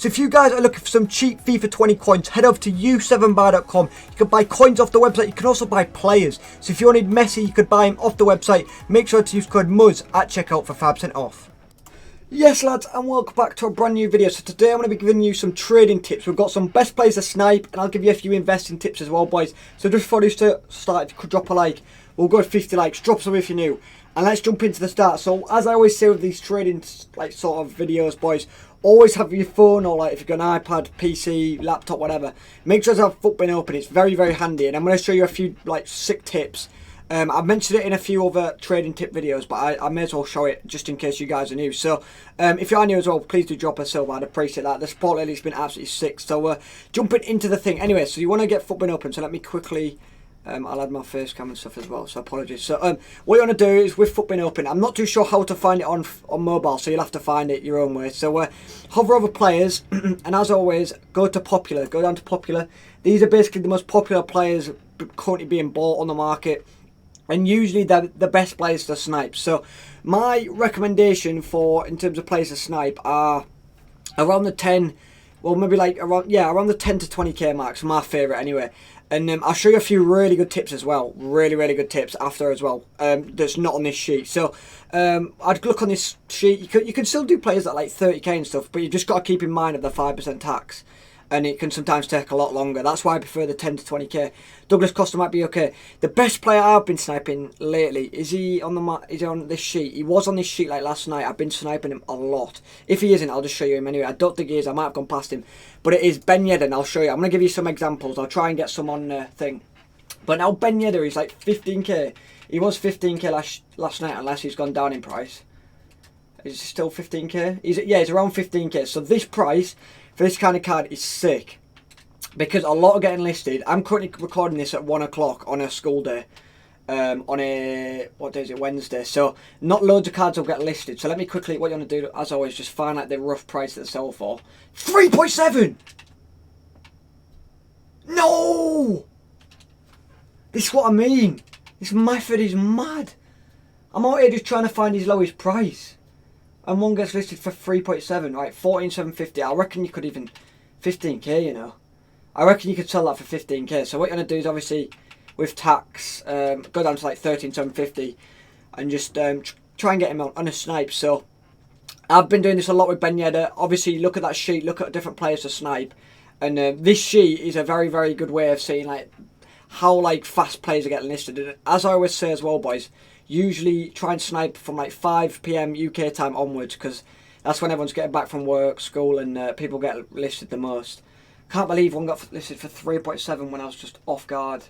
So if you guys are looking for some cheap FIFA 20 coins, head over to u7buy.com. You can buy coins off the website. You can also buy players. So if you wanted Messi, you could buy him off the website. Make sure to use code Muzz at checkout for 5% off. Yes lads, and welcome back to a brand new video. So today I'm going to be giving you some trading tips. We've got some best players to Snipe, and I'll give you a few investing tips as well, boys. So just before this to start, if you could drop a like, we'll go with 50 likes, drop some if you're new. And let's jump into the start. So as I always say with these trading sort of videos, boys, always have your phone, or if you've got an iPad, PC, laptop, whatever. Make sure to have FUTBin open. It's very, very handy. And I'm going to show you a few sick tips. I've mentioned it in a few other trading tip videos, but I may as well show it just in case you guys are new. So if you are new as well, please do drop a sub. I'd appreciate that. The support lately has been absolutely sick. So jumping into the thing. Anyway, so you want to get FUTBin open. So let me quickly... I'll add my face cam and stuff as well, so apologies. So what you want to do is with FUTBin open, I'm not too sure how to find it on mobile, so you'll have to find it your own way. So hover over players, and as always, go to popular. Go down to popular. These are basically the most popular players currently being bought on the market, and usually they're the best players to snipe. So my recommendation in terms of players to snipe are around the 10, well maybe around the 10 to 20k marks. My favourite anyway. And I'll show you a few really good tips as well. Really good tips after as well. That's not on this sheet. So I'd look on this sheet. You can still do players at 30k and stuff, but you've just got to keep in mind of the 5% tax. And it can sometimes take a lot longer. That's why I prefer the 10 to 20k. Douglas Costa might be okay. The best player I've been sniping lately, is he on this sheet? He was on this sheet last night. I've been sniping him a lot. If he isn't, I'll just show you him anyway. I don't think he is. I might have gone past him. But it is Ben Yedder, and I'll show you. I'm going to give you some examples. I'll try and get some on thing. But now Ben Yedder is 15k. He was 15k last night, unless he's gone down in price. Is he still 15k? He's around 15k. So this price for this kind of card is sick, because a lot are getting listed. I'm currently recording this at 1 o'clock on a school day, on a, what day is it, Wednesday, so not loads of cards will get listed. So let me quickly, what you want to do as always, just find the rough price that they sell for. 3.7! No! This is what I mean. This method is mad. I'm out here just trying to find his lowest price, and one gets listed for 3.7, right? 14,750. I reckon you could even 15k, you know. I reckon you could sell that for 15k. So what you're gonna do is obviously with tax, go down to 13,750, and just try and get him on a snipe. So I've been doing this a lot with Ben Yedder. Obviously, look at that sheet. Look at different players to snipe, and this sheet is a very good way of seeing how fast players are getting listed. And as I always say as well, boys, usually try and snipe from 5 PM UK time onwards, because that's when everyone's getting back from work, school, and people get listed the most. Can't believe one got listed for 3.7 when I was just off guard.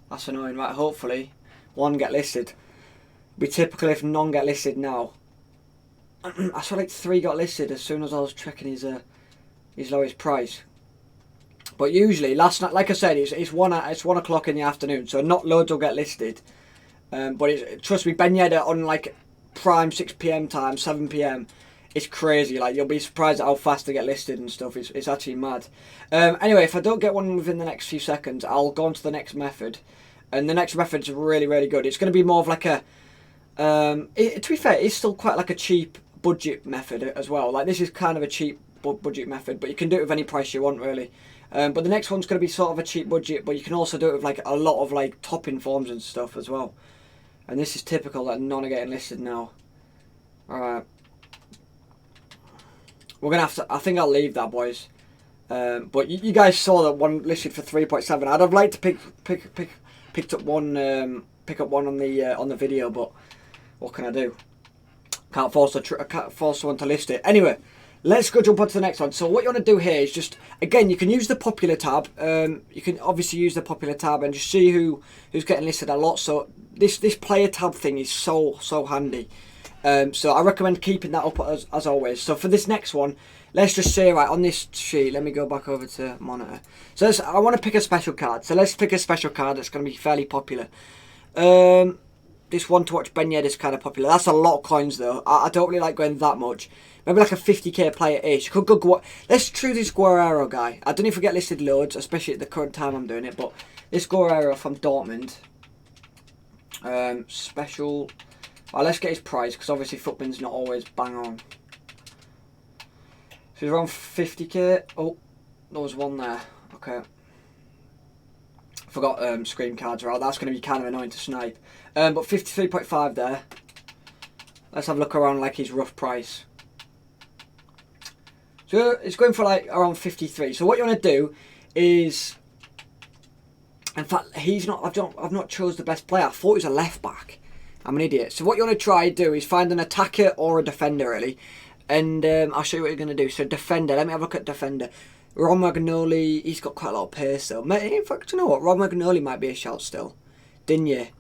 That's annoying. Right, hopefully one get listed. Be typical if none get listed now. I saw 3 got listed as soon as I was checking his lowest price. But usually last night, like I said, it's 1 o'clock in the afternoon, so not loads will get listed. But trust me, Ben Yedder on prime 6 PM time, 7 PM, it's crazy. You'll be surprised at how fast they get listed and stuff. It's actually mad. Anyway, if I don't get one within the next few seconds, I'll go on to the next method. And the next method's really good. It's going to be more of a... to be fair, it's still quite a cheap budget method as well. This is kind of a cheap budget method, but you can do it with any price you want, really. But the next one's going to be sort of a cheap budget, but you can also do it with a lot of topping forms and stuff as well. And this is typical that none are getting listed now. Alright. We're going to have to... I think I'll leave that, boys. But you guys saw that one listed for 3.7. I'd have liked to pick up one on the video, but what can I do? Can't force someone to list it. Anyway, let's go jump on to the next one. So what you want to do here is just, again, you can use the popular tab. You can obviously use the popular tab and just see who's getting listed a lot. So this player tab thing is so handy. So I recommend keeping that up as always. So for this next one, let's just say, right, on this sheet, let me go back over to monitor. So I want to pick a special card. So let's pick a special card that's going to be fairly popular. This one to watch Ben Yedder is kind of popular. That's a lot of coins though. I don't really like going that much. Maybe a 50k player-ish. Could go. Let's choose this Guerrero guy. I don't know if we get listed loads, especially at the current time I'm doing it. But this Guerrero from Dortmund. Special. Well, let's get his price, because obviously FUTBin's not always bang on. So he's around 50k. Oh, there was one there. Okay. Forgot screen cards are out. That's going to be kind of annoying to snipe. But 53.5 there. Let's have a look around like his rough price. So it's going for like around 53. So what you want to do is, in fact, he's not. I've not chose the best player. I thought he was a left back. I'm an idiot. So what you want to try do is find an attacker or a defender really, and I'll show you what you're going to do. So defender. Let me have a look at defender. Ron Magnoli, he's got quite a lot of pace though. In fact, you know what? Ron Magnoli might be a shout still. Digne.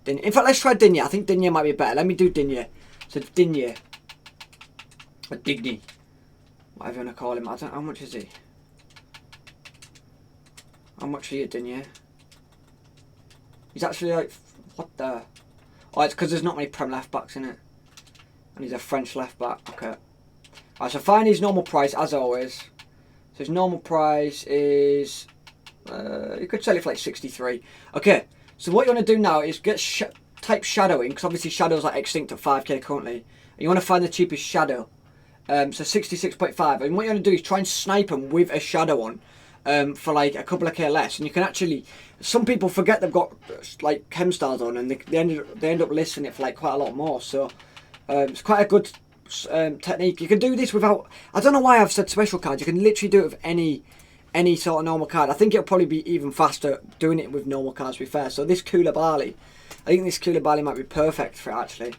In fact, let's try Digne. I think Digne might be better. Let me do Digne. So Digne. Or Digny. Whatever you want to call him. I don't know. How much is he? How much are you, Digne? He's actually like... What the... Oh, it's because there's not many Prem left backs in it. And he's a French left back. Okay. Alright, so find his normal price as always. So his normal price is... you could sell it for like 63. Okay. So what you want to do now is type shadow in. Because obviously shadow's like extinct at 5k currently. And you want to find the cheapest shadow. So 66.5. And what you want to do is try and snipe them with a shadow on. For like a couple of k less, and you can actually. Some people forget they've got like chem stars on, and they end up listing it for like quite a lot more. So it's quite a good technique. You can do this without. I don't know why I've said special cards. You can literally do it with any sort of normal card. I think it'll probably be even faster doing it with normal cards. To be fair, so this Koulibaly, I think this Koulibaly might be perfect for it actually.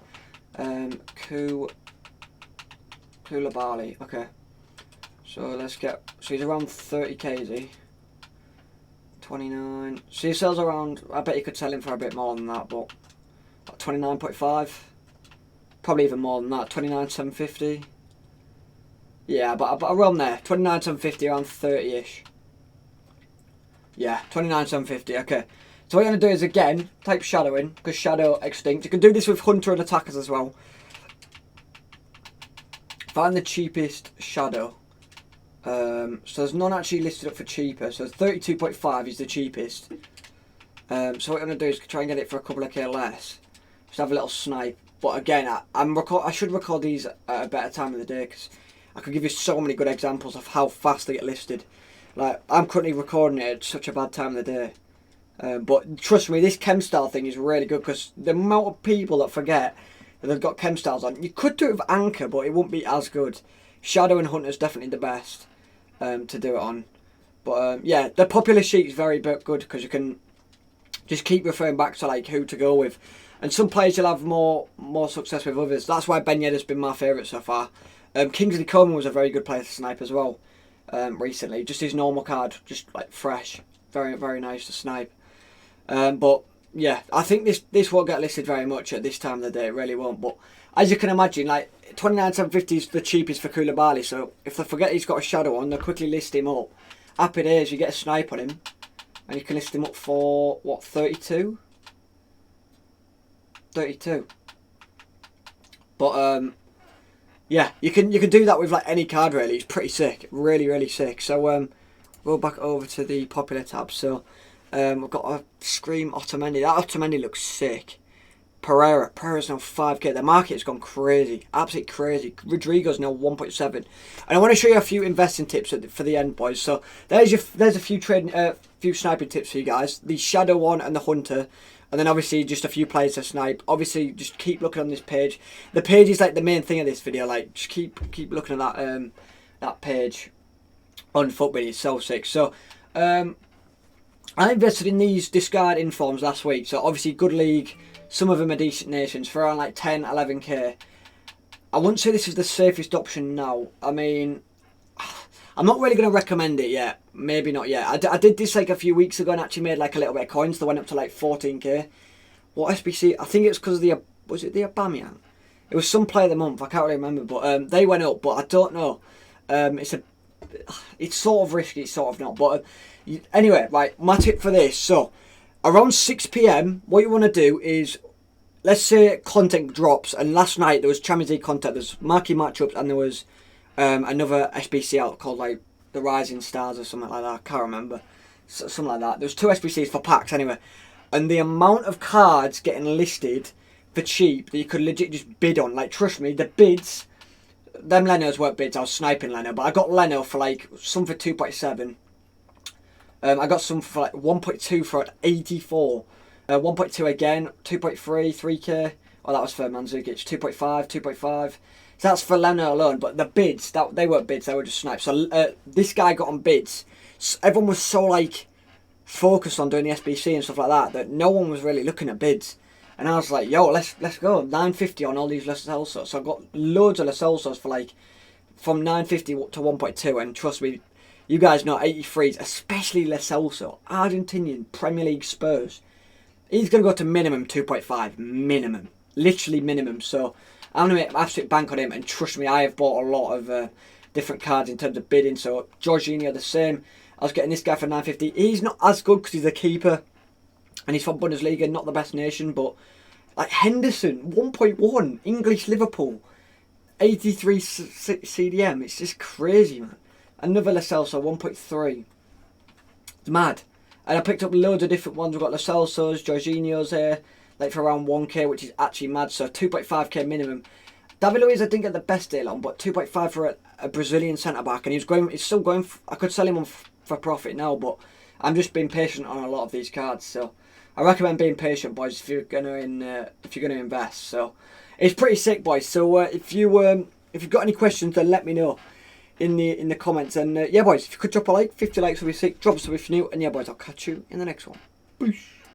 Koulibaly, okay. So let's get, so he's around 30k, is he? 29. So he sells around, I bet you could sell him for a bit more than that, but 29.5. Probably even more than that, 29,750. Yeah, but around there, 29,750, around 30-ish. Yeah, 29,750, okay. So what you're going to do is, again, type shadow in, because shadow extinct. You can do this with hunter and attackers as well. Find the cheapest shadow. So there's none actually listed up for cheaper. So 32.5 is the cheapest. So what I'm gonna do is try and get it for a couple of k less. Just have a little snipe. But again, I should record these at a better time of the day because I could give you so many good examples of how fast they get listed. Like I'm currently recording it at such a bad time of the day. But trust me, this chem style thing is really good because the amount of people that forget that they've got chem styles on. You could do it with anchor, but it won't be as good. Shadow and hunter is definitely the best. To do it on, but yeah, the popular sheet is very good because you can just keep referring back to like who to go with, and some players you'll have more success with others. That's why Ben Yedder's been my favourite so far. Kingsley Coman was a very good player to snipe as well recently. Just his normal card, just like fresh, very nice to snipe. But yeah, I think this won't get listed very much at this time of the day. It really won't. But as you can imagine, like 29,750 is the cheapest for Koulibaly. So if they forget he's got a shadow on, they'll quickly list him up. Happy days, you get a snipe on him, and you can list him up for what, 32? 32. But yeah, you can do that with like any card really. It's pretty sick, really sick. So go back over to the popular tab. So we've got a Scream Otamendi. That Otamendi looks sick. Pereira's now 5k. The market has gone crazy, absolutely crazy. Rodrigo's now 1.7. And I want to show you a few investing tips for the end, boys. So there's a few few sniping tips for you guys. The shadow one and the hunter, and then obviously just a few players to snipe. Obviously, just keep looking on this page. The page is like the main thing of this video. Like just keep looking at that page on Football. It's so sick. So I invested in these discard informs last week. So obviously good league. Some of them are decent nations for around like 10, 11k. I wouldn't say this is the safest option now. I mean, I'm not really going to recommend it yet. Maybe not yet. I did this like a few weeks ago and actually made like a little bit of coins. They went up to like 14k. What SBC? I think it was because of the, was it the Aubameyang? It was some player of the month. I can't really remember. But they went up. But I don't know. It's sort of risky. It's sort of not. But anyway, right. My tip for this. So around 6 PM, what you want to do is, let's say content drops, and last night there was Champions League content, there's marquee matchups, and there was another SBC out called like the Rising Stars or something like that. I can't remember, something like that. There's 2 SBCs for packs anyway, and the amount of cards getting listed for cheap that you could legit just bid on, like trust me, the bids them Lenos weren't bids. I was sniping Leno, but I got Leno for like some for 2.7. I got some for like 1.2 for 84. 1.2 again, 2.3, 3k. Oh, that was for Mandzukic. 2.5, 2.5. So that's for Leno alone. But the bids, they weren't bids. They were just snipes. So this guy got on bids. Everyone was so like focused on doing the SBC and stuff like that no one was really looking at bids. And I was like, yo, let's go. 950 on all these Lo Celsos. So I got loads of Lo Celsos for like from 950 to 1.2. And trust me, you guys know 83s, especially Lo Celso, Argentinian Premier League Spurs. He's going to go to minimum 2.5. Minimum. Literally minimum. So I'm going to make an absolute bank on him. And trust me, I have bought a lot of different cards in terms of bidding. So Jorginho the same. I was getting this guy for 950. He's not as good because he's a keeper. And he's from Bundesliga, not the best nation. But like Henderson, 1.1. English Liverpool. 83 CDM. It's just crazy, man. Another Lo Celso, 1.3. It's mad. And I picked up loads of different ones. We've got Lo Celsos, Jorginho's here, like for around 1k, which is actually mad. So 2.5k minimum. David Luiz I didn't get the best deal on, but 2.5 for a Brazilian centre back, and he's still going. I could sell him on for profit now, but I'm just being patient on a lot of these cards. So I recommend being patient, boys, if you're gonna invest. So it's pretty sick, boys. So if you've got any questions, then let me know in the comments. And yeah, boys, if you could drop a like, 50 likes would be sick. Drop a sub if you're new, and yeah, boys, I'll catch you in the next one. Peace.